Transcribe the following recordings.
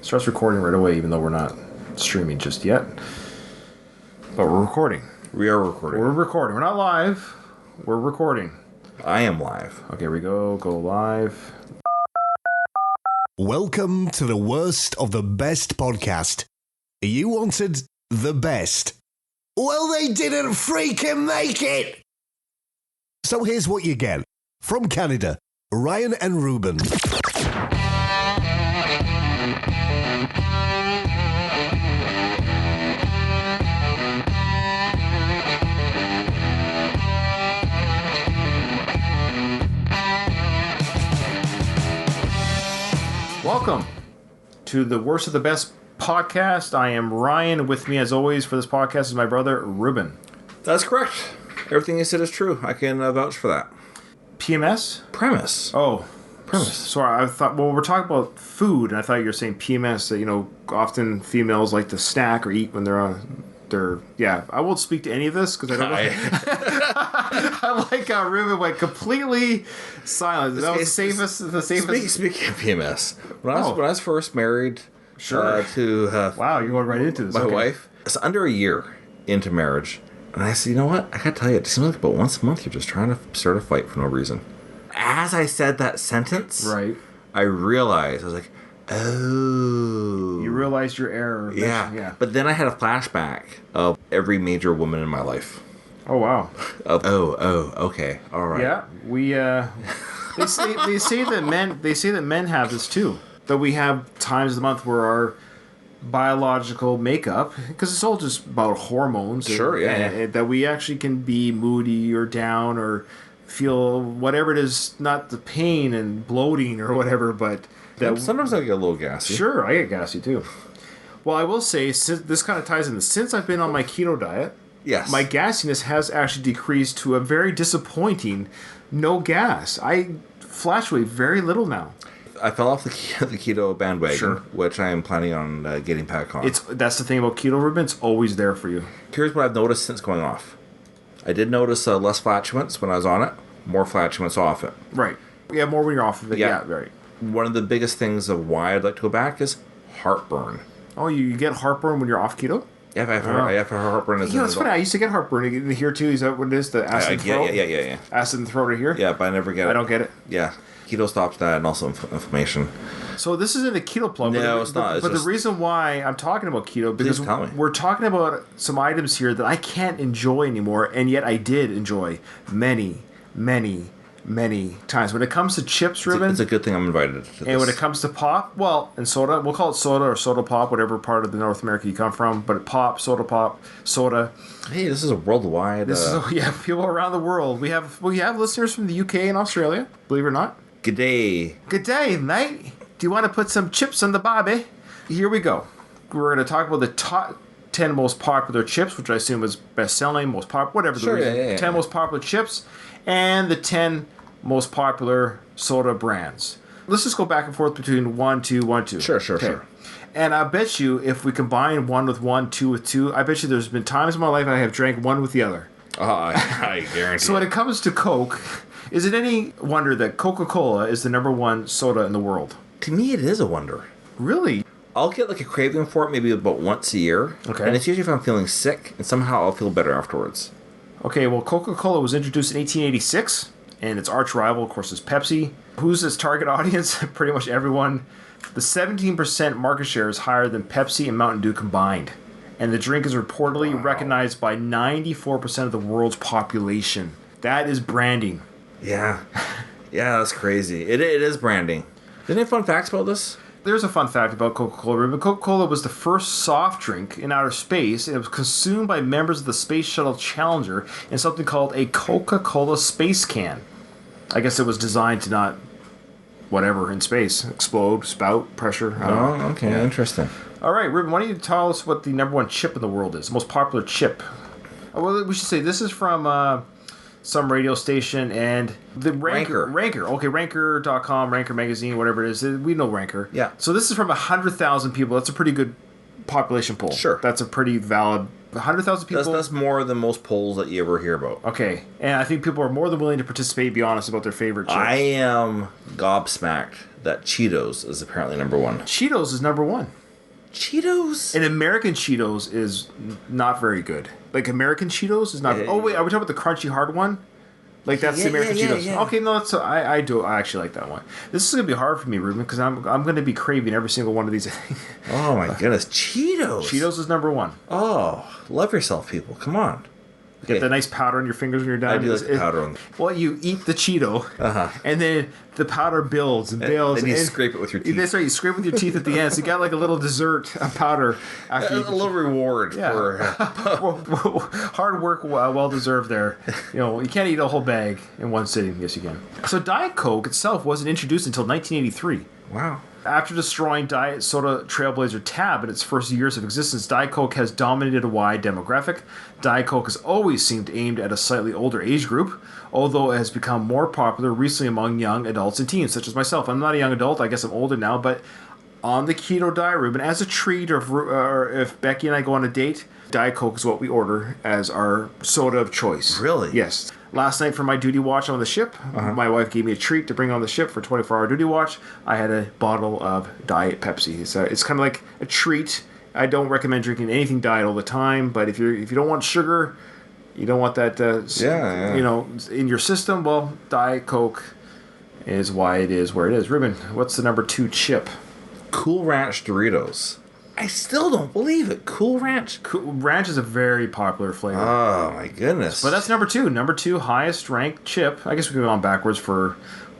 Starts recording right away, even though we're not streaming just yet. But we're recording. We are recording. We're recording. We're not live. We're recording. I am live. Okay, here we go. Go live. Welcome to the worst of the best podcast. You wanted the best. Well, they didn't freaking make it. So here's what you get. From Canada, Ryan and Ruben. Welcome to the worst of the best podcast. I am Ryan. With me, as always, for this podcast is my brother, Ruben. That's correct. Everything you said is true. I can vouch for that. PMS? Premise. Oh, Premise. Sorry, I thought, well, we're talking about food, and I thought you were saying PMS, that, you know, often females like to snack or eat when they're on yeah, I won't speak to any of this because I don't know. I like how Ruben went completely silent. That was the safest. Speaking of PMS, when I was first married to wow, you're going right into this. My wife, it's under a year into marriage, and I said, you know what? I gotta tell you, it seems like about once a month you're just trying to start a fight for no reason. As I said that sentence, right, I realized, I was like, oh. You realized your error. Yeah. But then I had a flashback of every major woman in my life. Oh, wow. Okay. All right. Yeah. We they say that men have this too. That we have times of the month where our biological makeup, because it's all just about hormones. Sure, yeah. That we actually can be moody or down or feel whatever it is, not the pain and bloating or whatever, but that sometimes I get a little gassy. Sure, I get gassy too. Well, I will say, since this kind of ties in. Since I've been on my keto diet, yes, my gassiness has actually decreased to a very disappointing no gas. I fluctuate very little now. I fell off the keto bandwagon, sure, which I am planning on getting back on. That's the thing about keto, Ruben. It's always there for you. Here's what I've noticed since going off. I did notice less flatulence when I was on it, more flatulence off it. Right. Yeah, more when you're off of it. Yeah, right. One of the biggest things of why I'd like to go back is heartburn. Oh, you get heartburn when you're off keto? Yeah, I have heartburn as an adult. That's funny. I used to get heartburn in here too. Is that what it is? The acid in the throat? Yeah. Acid in the throat right here? Yeah, but I never get it. I don't get it. Yeah. Keto stops that and also inflammation. So this isn't a keto plug. No, it's not. But the reason why I'm talking about keto, because we're talking about some items here that I can't enjoy anymore, and yet I did enjoy many times. When it comes to chips, Ruben, it's a good thing I'm invited to this. And when it comes to pop, well, and soda, we'll call it soda or soda pop, whatever part of the North America you come from, but pop, soda. Hey, this is a worldwide. People around the world. We have listeners from the UK and Australia, believe it or not. Good day, mate. Do you want to put some chips on the barbie? Here we go. We're going to talk about the top 10 most popular chips, which I assume is best-selling, most popular, whatever the reason. 10 most popular chips, and the 10 most popular soda brands. Let's just go back and forth between 1, 2, 1, 2. Sure. And I bet you if we combine 1 with 1, 2 with 2, I bet you there's been times in my life I have drank one with the other. I guarantee. So when it comes to Coke, is it any wonder that Coca-Cola is the number one soda in the world? To me, it is a wonder. Really? I'll get like a craving for it maybe about once a year. Okay. And it's usually if I'm feeling sick, and somehow I'll feel better afterwards. Okay, well, Coca-Cola was introduced in 1886, and its arch rival, of course, is Pepsi. Who's its target audience? Pretty much everyone. The 17% market share is higher than Pepsi and Mountain Dew combined. And the drink is reportedly recognized by 94% of the world's population. That is branding. Yeah. Yeah, that's crazy. It is branding. Isn't there fun facts about this? There's a fun fact about Coca-Cola. Coca-Cola was the first soft drink in outer space, and it was consumed by members of the Space Shuttle Challenger in something called a Coca-Cola space can. I guess it was designed to not, whatever, in space, explode, spout, pressure. I don't know. Okay, interesting. All right, Ruben, why don't you tell us what the number one chip in the world is, the most popular chip? Well, we should say this is from some radio station, and the Ranker. Okay, Ranker.com, Ranker Magazine, whatever it is. We know Ranker. Yeah. So this is from 100,000 people. That's a pretty good population poll. Sure. That's a pretty valid 100,000 people. That's more than most polls that you ever hear about. Okay. And I think people are more than willing to participate and be honest about their favorite chips. I am gobsmacked that Cheetos is apparently number one. Cheetos is number one. Cheetos? And American Cheetos is not very good. Like American Cheetos is not. Oh wait, are we talking about the crunchy hard one? Like that's the American Cheetos. Yeah. Okay, no, that's I actually like that one. This is gonna be hard for me, Ruben, because I'm gonna be craving every single one of these. Oh my goodness, Cheetos! Cheetos is number one. Oh, love yourself, people! Come on. Get the nice powder on your fingers when you're done. I do like the powder on. Well, you eat the Cheeto, and then the powder builds and builds. And you scrape it with your teeth. That's right. You scrape with your teeth at the end, so you got like a little dessert of powder. After a little reward for hard work, well deserved. There, you can't eat a whole bag in one sitting. Yes, you can. So Diet Coke itself wasn't introduced until 1983. Wow. After destroying diet soda trailblazer Tab in its first years of existence, Diet Coke has dominated a wide demographic. Diet Coke has always seemed aimed at a slightly older age group, although it has become more popular recently among young adults and teens, such as myself. I'm not a young adult, I guess I'm older now, but on the keto diet, Ruben, as a treat, or if Becky and I go on a date, Diet Coke is what we order as our soda of choice. Really? Yes. Last night for my duty watch on the ship, my wife gave me a treat to bring on the ship for 24-hour duty watch. I had a bottle of Diet Pepsi. It's kind of like a treat. I don't recommend drinking anything diet all the time, but if you don't want sugar, you don't want that in your system, well, Diet Coke is why it is where it is. Ruben, what's the number 2 chip? Cool Ranch Doritos. I still don't believe it. Cool Ranch. Cool Ranch is a very popular flavor. Oh, my goodness. But that's number 2. Number 2 highest ranked chip. I guess we can go on backwards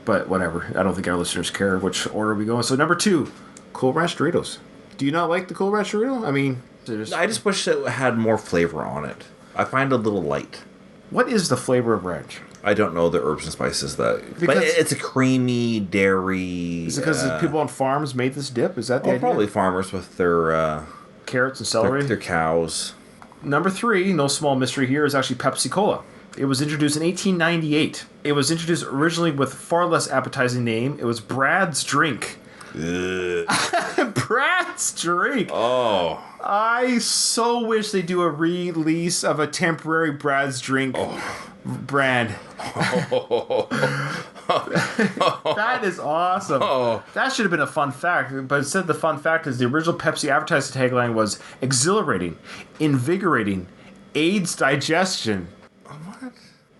but whatever. I don't think our listeners care which order we go in. So number 2, Cool Ranch Doritos. Do you not like the Cool Ranch Dorito? I mean... I just wish it had more flavor on it. I find it a little light. What is the flavor of ranch? I don't know the herbs and spices but it's a creamy dairy. Is it because people on farms made this dip? Is that the idea? Probably farmers with their carrots and celery. Their cows. Number 3, no small mystery here, is actually Pepsi Cola. It was introduced in 1898. It was introduced originally with a far less appetizing name. It was Brad's Drink. Brad's Drink. Oh. I so wish they do a release of a temporary Brad's Drink brand. That is awesome. That should have been a fun fact, but instead the fun fact is the original Pepsi advertising tagline was exhilarating, invigorating, aids digestion. What?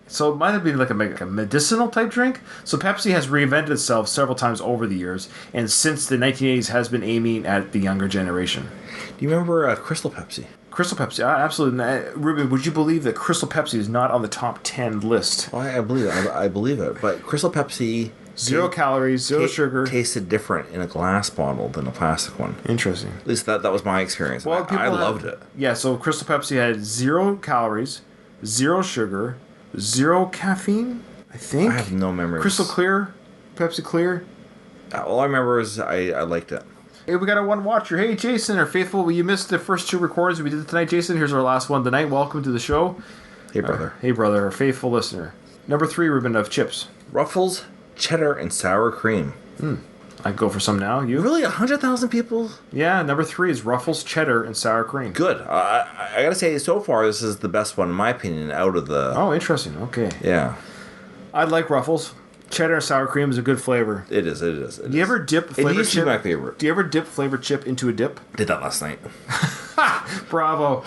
So it might have been like a medicinal type drink. So Pepsi has reinvented itself several times over the years, and since the 1980s has been aiming at the younger generation. Do you remember Crystal Pepsi? Crystal Pepsi, absolutely. Ruben, would you believe that Crystal Pepsi is not on the top 10 list? Oh, I believe it. I believe it. But Crystal Pepsi... 0 calories, 0 sugar. Tasted different in a glass bottle than a plastic one. Interesting. At least that was my experience. Well, I loved it. Yeah, so Crystal Pepsi had 0 calories, 0 sugar, 0 caffeine, I think. I have no memory. Crystal Clear, Pepsi Clear. All I remember is I liked it. Hey, we got our one watcher. Hey, Jason, our faithful. You missed the first 2 recordings we did tonight, Jason. Here's our last one tonight. Welcome to the show. Hey, brother. Hey, brother, our faithful listener. Number 3, Ruben, of chips. Ruffles, cheddar, and sour cream. I'd go for some now. You? Really? 100,000 people? Yeah, number 3 is Ruffles, cheddar, and sour cream. Good. I gotta say, so far, this is the best one, in my opinion, out of the... Oh, interesting. Okay. Yeah. I like Ruffles. Cheddar and sour cream is a good flavor. It is. Do you ever dip flavored chip? It used to be my favorite. Do you ever dip flavored chip into a dip? Did that last night. Bravo.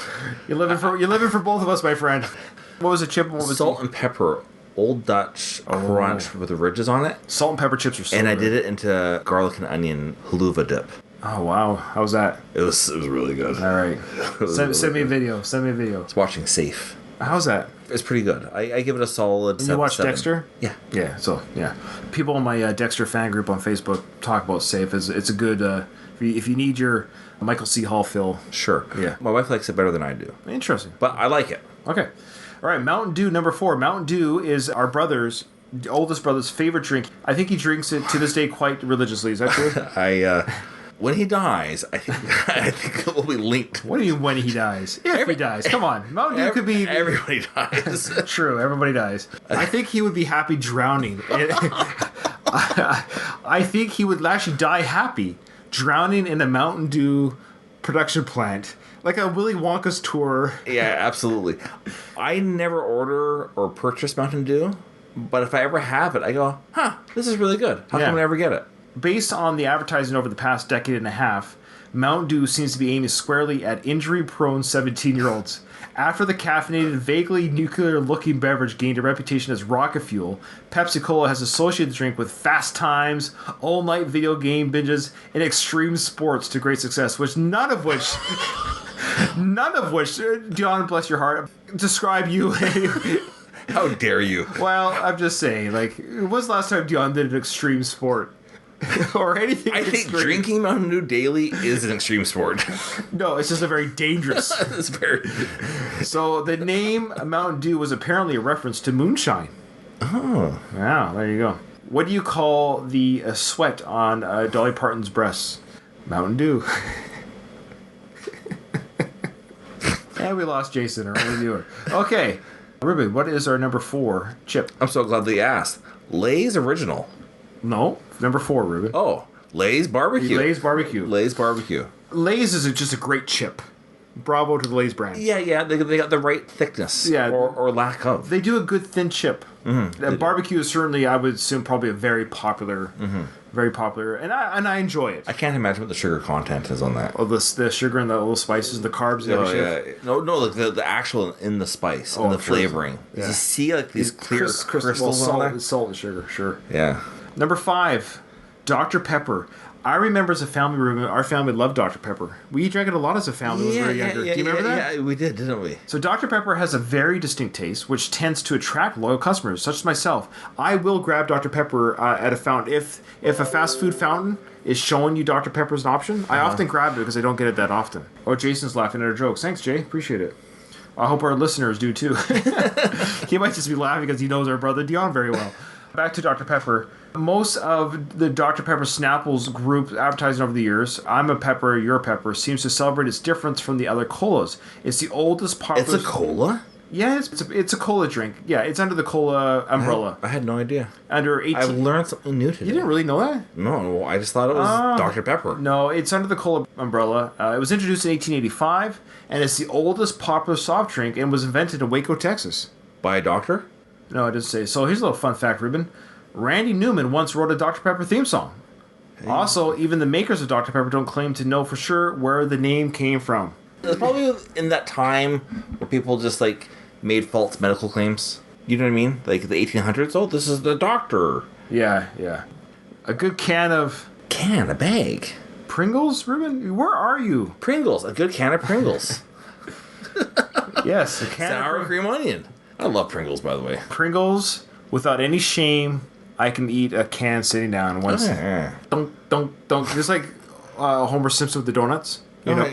You're living for both of us, my friend. What was the chip? What was Salt and pepper. Old Dutch crunch with the ridges on it. Salt and pepper chips are so good. And I did it into garlic and onion haluva dip. Oh, wow. How was that? It was really good. All right. Send me a video. Send me a video. It's watching Safe. How's that? It's pretty good. I give it a solid 7. You watch Dexter? Yeah. Yeah, so, yeah. People in my Dexter fan group on Facebook talk about Safe. It's a good, if you need your Michael C. Hall fill. Sure. Yeah. My wife likes it better than I do. Interesting. But I like it. Okay. All right, Mountain Dew, number 4. Mountain Dew is our oldest brother's favorite drink. I think he drinks it to this day quite religiously. Is that true? When he dies, I think it will be linked. What do you mean when he dies? If he dies. Come on. Mountain Dew could be... Everybody dies. True, everybody dies. I think he would be happy drowning. I think he would actually die happy drowning in a Mountain Dew production plant. Like a Willy Wonka's tour. Yeah, absolutely. I never order or purchase Mountain Dew, but if I ever have it, I go, this is really good. How come I never get it? Based on the advertising over the past decade and a half, Mountain Dew seems to be aiming squarely at injury-prone 17-year-olds. After the caffeinated, vaguely nuclear-looking beverage gained a reputation as rocket fuel, Pepsi Cola has associated the drink with fast times, all-night video game binges, and extreme sports to great success, none of which, Dion, bless your heart, describe you. How dare you? Well, I'm just saying, like, when was the last time Dion did an extreme sport? Or anything. I think drinking Mountain Dew daily is an extreme sport. No, it's just a very dangerous. It's very. So the name Mountain Dew was apparently a reference to moonshine. Oh. Wow, there you go. What do you call the sweat on Dolly Parton's breasts? Mountain Dew. And we lost Jason, our only viewer. Okay, Ruben, what is our number 4 chip? I'm so glad that you asked. Lay's Original. No, number 4, Ruben. Oh, Lay's Barbecue. Lay's Barbecue. Lay's Barbecue. Lay's is just a great chip. Bravo to the Lay's brand. Yeah, they got the right thickness. Yeah. Or lack of. They do a good thin chip. Barbecue is certainly, I would assume, probably a very popular, and I enjoy it. I can't imagine what the sugar content is on that. Oh, the sugar and the little spices and the carbs. And Yeah. No, like the actual in the spice and the flavoring. Yeah. You see like these clear crystals salt, on there? salt and sugar, sure. Yeah. Number 5, Dr. Pepper. I remember as a family room, our family loved Dr. Pepper. We drank it a lot as a family when we were younger. Do you remember that? Yeah, we did, didn't we? So Dr. Pepper has a very distinct taste, which tends to attract loyal customers, such as myself. I will grab Dr. Pepper at a fountain. If a fast food fountain is showing you Dr. Pepper as an option, I often grab it because I don't get it that often. Oh, Jason's laughing at our jokes. Thanks, Jay. Appreciate it. I hope our listeners do too. He might just be laughing because he knows our brother Dion very well. Back to Dr. Pepper. Most of the Dr. Pepper Snapples group advertising over the years, I'm a pepper, you're a pepper, seems to celebrate its difference from the other colas. It's the oldest popular... It's a cola? Yeah, it's a cola drink. Yeah, it's under the cola umbrella. I had no idea. Under 18... I've learned something new today. You didn't really know that? No, I just thought it was Dr. Pepper. No, it's under the cola umbrella. It was introduced in 1885, and it's the oldest popular soft drink and was invented in Waco, Texas. By a doctor? No, it doesn't say. So here's a little fun fact, Ruben. Randy Newman once wrote a Dr. Pepper theme song. Hey. Also, even the makers of Dr. Pepper don't claim to know for sure where the name came from. It's probably in that time where people just like made false medical claims. You know what I mean? Like the 1800s. Oh, this is the doctor. Yeah. A good a bag. Pringles, Ruben? Where are you? Pringles. A good can of Pringles. Yes, a can sour cream onion. I love Pringles, by the way. Pringles, without any shame, I can eat a can sitting down once. Don't. Just like Homer Simpson with the donuts. You know,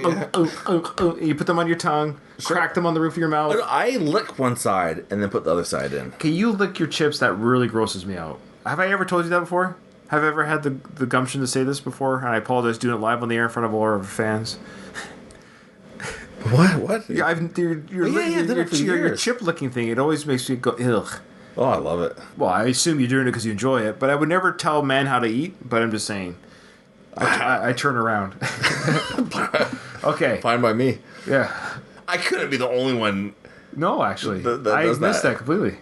you put them on your tongue, crack them on the roof of your mouth. I lick one side and then put the other side in. Can you lick your chips? That really grosses me out. Have I ever told you that before? Have I ever had the gumption to say this before? And I apologize doing it live on the air in front of all our fans. What? Yeah, your chip licking thing. It always makes me go ugh. Oh, I love it. Well, I assume you're doing it because you enjoy it, but I would never tell men how to eat. But I'm just saying, I turn around. Okay, fine by me. Yeah, I couldn't be the only one. No, actually, I missed that completely.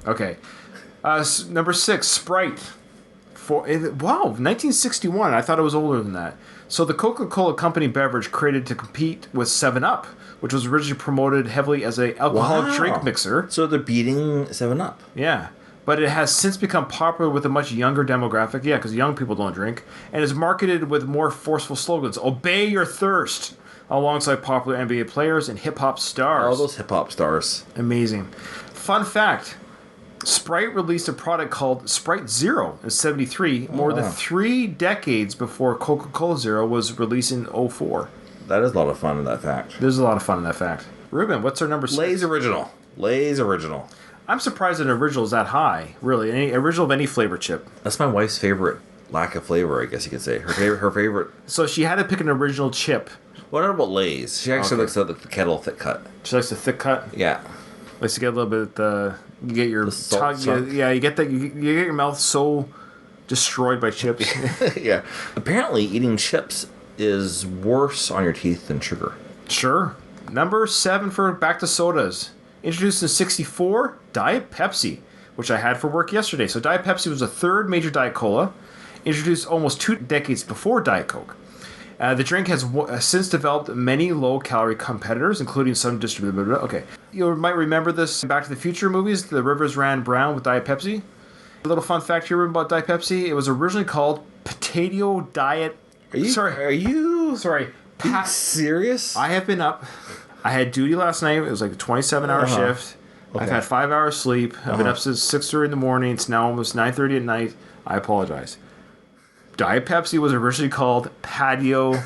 Okay, number 6, Sprite. Wow, 1961. I thought it was older than that. So the Coca-Cola Company beverage created to compete with 7-Up, which was originally promoted heavily as an alcoholic drink mixer. So they're beating 7-Up. Yeah. But it has since become popular with a much younger demographic. Yeah, because young people don't drink. And is marketed with more forceful slogans. Obey your thirst. Alongside popular NBA players and hip-hop stars. All those hip-hop stars. Amazing. Fun fact. Sprite released a product called Sprite Zero in 73, more than 3 decades before Coca-Cola Zero was released in 04. That is a lot of fun in that fact. There's a lot of fun in that fact. Ruben, what's our number 6? Lay's Original. I'm surprised an original is that high, really. Any original of any flavor chip. That's my wife's favorite lack of flavor, I guess you could say. Her favorite. So she had to pick an original chip. What about Lay's? She actually likes the kettle thick cut. She likes the thick cut? Yeah. Likes to get a little bit you get your tongue. You get that. You get your mouth so destroyed by chips. Yeah. Apparently, eating chips is worse on your teeth than sugar. Sure. Number 7 for back to sodas. Introduced in 64, Diet Pepsi, which I had for work yesterday. So Diet Pepsi was the third major Diet Cola. introduced almost 2 decades before Diet Coke. The drink has since developed many low-calorie competitors, including some distributed. Okay, you might remember this in Back to the Future movies. The rivers ran brown with Diet Pepsi. A little fun fact here about Diet Pepsi: it was originally called Potato Diet. Are you Sorry. serious? I have been up. I had duty last night. It was like a 27-hour shift. Okay. I've had 5 hours sleep. I've been up since 6:30 in the morning. It's now almost 9:30 at night. I apologize. Diet Pepsi was originally called Patio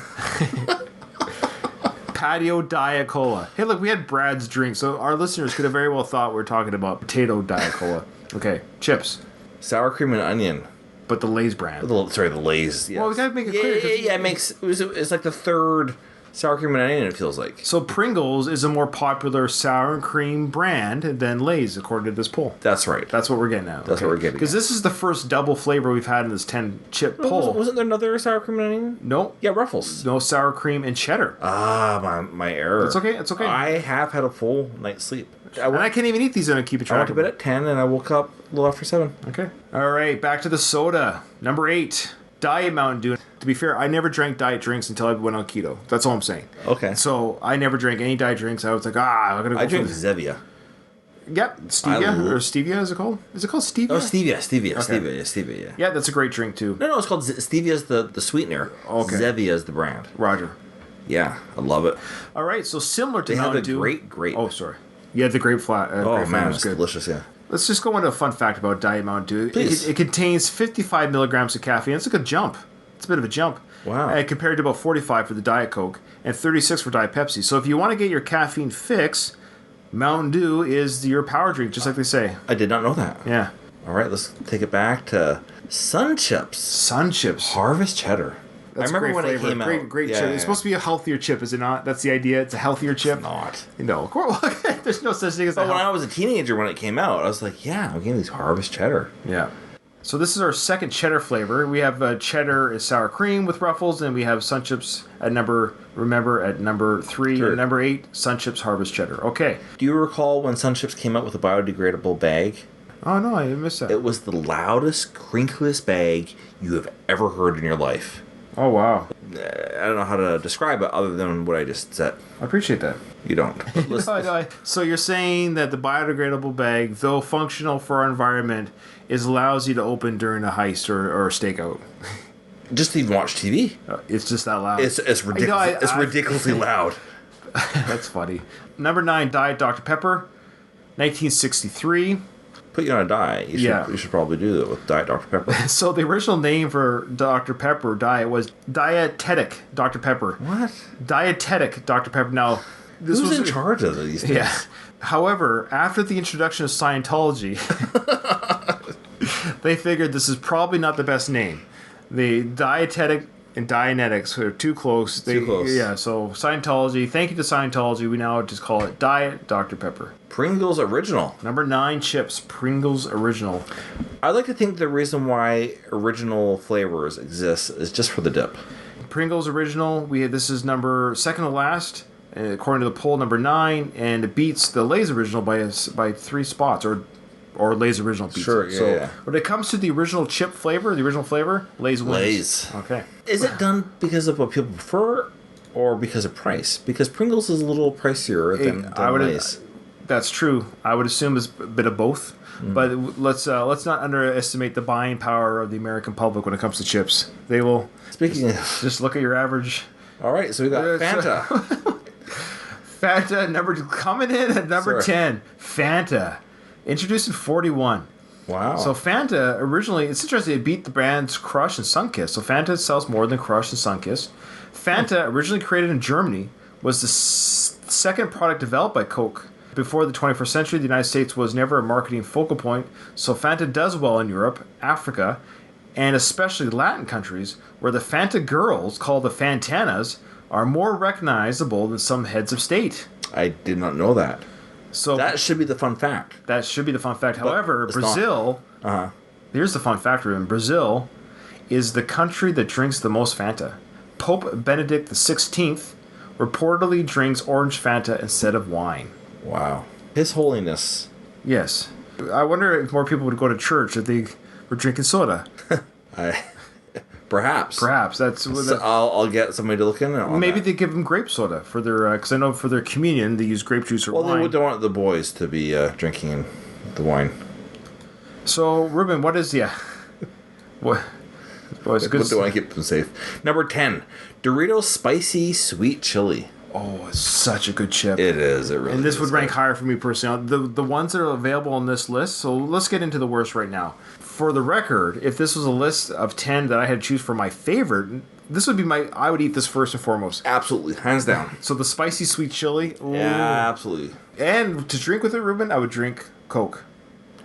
Diet Cola. Hey, look, we had Brad's drink, so our listeners could have very well thought we were talking about Potato Diet Cola. Okay, chips, Sour cream and onion. but the Lay's brand. The Lay's. Yes. Well, we gotta make it clear, 'cause- Yeah, it's like the third sour cream and onion, it feels like. So Pringles is a more popular sour and cream brand than Lay's, according to this poll. That's right. That's what we're getting at. That's what we're getting Because at. this is the first double flavor we've had in this 10-chip poll. Wasn't there another sour cream and onion? No. Yeah, Ruffles. No sour cream and cheddar. My error. It's okay, it's okay. I have had a full night's sleep. And I can't even eat these and keep it I went track. to bed at 10 and I woke up a little after 7. Okay. All right, back to the soda. Number 8, Diet Mountain Dew. To be fair, I never drank diet drinks until I went on keto. That's all I'm saying. Okay. So I never drank any diet drinks. I was like, I'm gonna go. I for drink this. Zevia. Yep, stevia or stevia is it called? Is it called stevia? Oh, stevia, yeah. Yeah, that's a great drink too. No, it's called Stevia's the sweetener. Okay. Zevia is the brand. Roger. Yeah, I love it. All right, so similar to They have Mountain the Dew. great grape. Oh, sorry. Yeah, the grape flat. Oh grape man, was it's good. delicious. Yeah. Let's just go into a fun fact about Diet Mountain Dew. Please. It contains 55 milligrams of caffeine. It's a good jump. It's a bit of a jump. Wow. Compared to about 45 for the Diet Coke and 36 for Diet Pepsi. So if you want to get your caffeine fix, Mountain Dew is your power drink, just like they say. I did not know that. Yeah. All right, let's take it back to Sun Chips. Sun Chips. Harvest Cheddar. That's I remember a great when flavor. it came out. Great Yeah, chip. yeah, It's supposed to be a healthier chip, is it not? That's the idea. It's a healthier chip. not. No, there's no such thing as a But when I was a teenager when it came out, I was like, yeah, I'm getting these Harvest Cheddar. Yeah. So this is our second cheddar flavor. We have cheddar is sour cream with Ruffles, and we have Sun Chips at number 3, Sure. and number 8, Sun Chips Harvest Cheddar. Okay. Do you recall when Sun Chips came out with a biodegradable bag? Oh no, I missed that. It was the loudest, crinkliest bag you have ever heard in your life. Oh wow. I don't know how to describe it other than what I just said. I appreciate that. You don't. But listen, So you're saying that the biodegradable bag, though functional for our environment, is lousy to open during a heist or a stakeout. just to even watch TV. It's just that loud. It's ridiculous. It's ridiculously loud. That's funny. Number 9, Diet Dr. Pepper, 1963. Put you on a diet. You should probably do that with Diet Dr. Pepper. So the original name for Dr. Pepper diet was Dietetic Dr. Pepper. What? Dietetic Dr. Pepper. Now, this Who's was in charge of these things? Yeah. However, after the introduction of Scientology, they figured this is probably not the best name. The Dietetic and Dianetics are too close. Too close. Yeah, so Scientology, thank you to Scientology, we now just call it Diet Dr. Pepper. Pringles Original. Number 9, chips, Pringles Original. I like to think the reason why original flavors exist is just for the dip. Pringles Original, this is number second to last, according to the poll, number 9, and it beats the Lay's Original by 3 spots, or Lay's Original beats Sure, it. yeah, So yeah. when it comes to the original chip flavor, Lay's wins. Lay's. Okay. Is it done because of what people prefer or because of price? Because Pringles is a little pricier than Lay's. That's true. I would assume it's a bit of both. Mm-hmm. But let's not underestimate the buying power of the American public when it comes to chips. They will Speaking of... just look at your average All right, so we got Fanta. Fanta coming in at number Sorry. 10. Fanta, introduced in 41. Wow. So Fanta originally, it's interesting. It beat the brands Crush and Sunkist. So Fanta sells more than Crush and Sunkist. Fanta, originally created in Germany, was the second product developed by Coke. Before the 21st century, the United States was never a marketing focal point. So Fanta does well in Europe, Africa, and especially Latin countries, where the Fanta girls, called the Fantanas, are more recognizable than some heads of state. I did not know that. So That should be the fun fact. that should be the fun fact. However, it's Brazil, Uh-huh. here's the fun factor. In Brazil is the country that drinks the most Fanta. Pope Benedict XVI reportedly drinks orange Fanta instead of wine. Wow. His Holiness. Yes. I wonder if more people would go to church if they were drinking soda. Perhaps. That's So I'll get somebody to look in on maybe that. they give them grape soda for their because I know for their communion they use grape juice or Well, wine. they don't want the boys to be drinking the wine. So Ruben, what is what? Boys, good. What do I keep them safe? Number 10, Doritos Spicy Sweet Chili. Oh, it's such a good chip. It is. It really And this is would rank good. higher for me personally. The ones that are available on this list. So let's get into the worst right now. For the record, if this was a list of 10 that I had to choose for my favorite, this would be I would eat this first and foremost. Absolutely, hands down. So the spicy sweet chili. Ooh. Yeah, absolutely. And to drink with it, Ruben, I would drink Coke.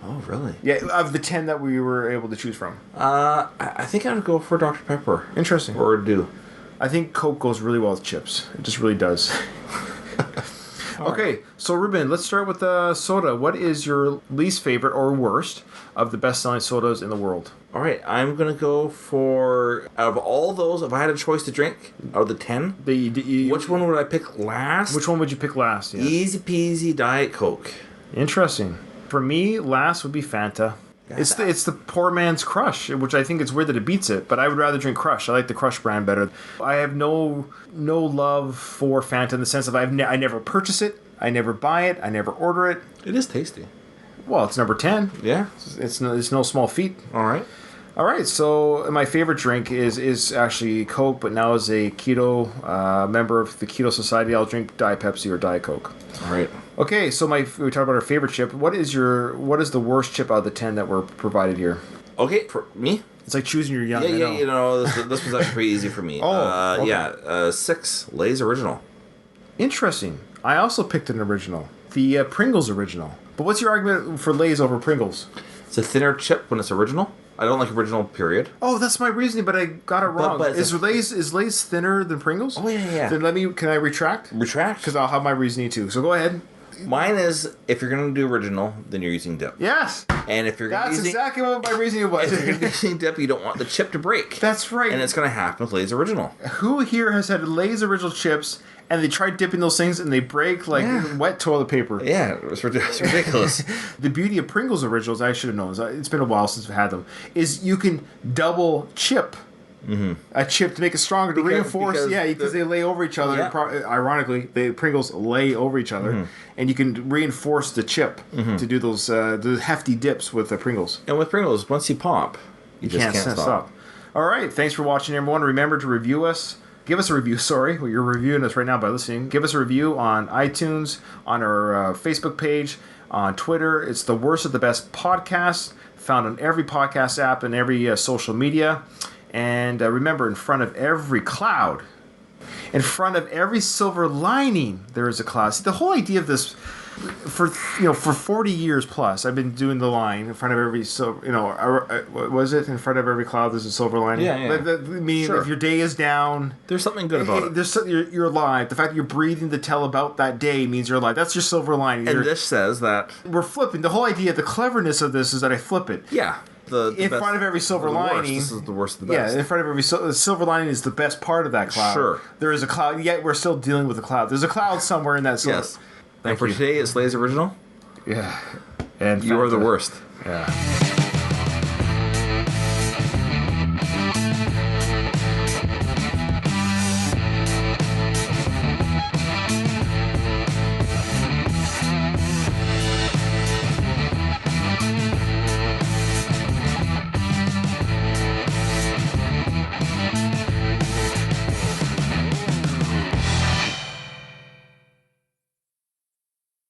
Oh, really? Yeah, of the 10 that we were able to choose from. I think I would go for Dr. Pepper. Interesting. Or do. I think Coke goes really well with chips. It just really does. Okay, so Ruben, let's start with soda. What is your least favorite or worst of the best-selling sodas in the world? All right, I'm going to go for, out of all those, if I had a choice to drink, out of the 10, which one would I pick last? Which one would you pick last? Yeah. Easy peasy Diet Coke. Interesting. For me, last would be Fanta. It's the poor man's Crush, which I think it's weird that it beats it, but I would rather drink Crush. I like the Crush brand better. I have no love for Fanta in the sense of I never purchase it, I never buy it, I never order it. It is tasty. Well, it's number 10. Yeah. It's no small feat. All right. All right, so my favorite drink is actually Coke, but now as a keto member of the Keto Society, I'll drink Diet Pepsi or Diet Coke. All right. Okay, so we talked about our favorite chip. What is the worst chip out of the 10 that were provided here? Okay, for me? It's like choosing your young. This was actually pretty easy for me. Okay. Yeah, 6, Lay's Original. Interesting. I also picked an original, the Pringles original. But what's your argument for Lay's over Pringles? It's a thinner chip when it's original. I don't like original, period. Oh, that's my reasoning, but I got it wrong. but is Lay's thinner than Pringles? Oh, yeah. Then can I retract? Retract. Because I'll have my reasoning too. So go ahead. Mine is, if you're going to do original, then you're using dip. Yes. And if you're That's using, exactly what my reasoning was. if you're going to be using dip, you don't want the chip to break. That's right. And it's going to happen with Lay's Original. Who here has had Lay's original chips and they try dipping those things and they break like wet toilet paper? Yeah, it's ridiculous. The beauty of Pringles originals, I should have known. It's been a while since I've had them. Is you can double chip a chip to make it stronger to reinforce. Because they lay over each other. Yeah. Ironically, the Pringles lay over each other, and you can reinforce the chip to do those hefty dips with the Pringles. And with Pringles, once you pop, you just can't stop. All right, thanks for watching, everyone. Remember to review us. Give us a review, sorry. Well, you're reviewing us right now by listening. Give us a review on iTunes, on our Facebook page, on Twitter. It's the Worst of the Best podcast, found on every podcast app and every social media. And remember, in front of every cloud, in front of every silver lining, there is a cloud. See, the whole idea of this, for 40 years plus, I've been doing the line in front of every what was it? In front of every cloud, there's a silver lining. Yeah. Meaning, Sure. if your day is down, There's something good about it. You're alive. The fact that you're breathing to tell about that day means you're alive. That's your silver lining. And this says that, We're flipping. The whole idea, the cleverness of this is that I flip it. yeah. In front of every silver lining. This is the worst of the best. Yeah, in front of every the silver lining is the best part of that cloud. Sure. There is a cloud, yet we're still dealing with a cloud. There's a cloud somewhere in that silver. Yes. And for today, it's Lay's Original. Yeah. And You are the Fanta. worst. Yeah.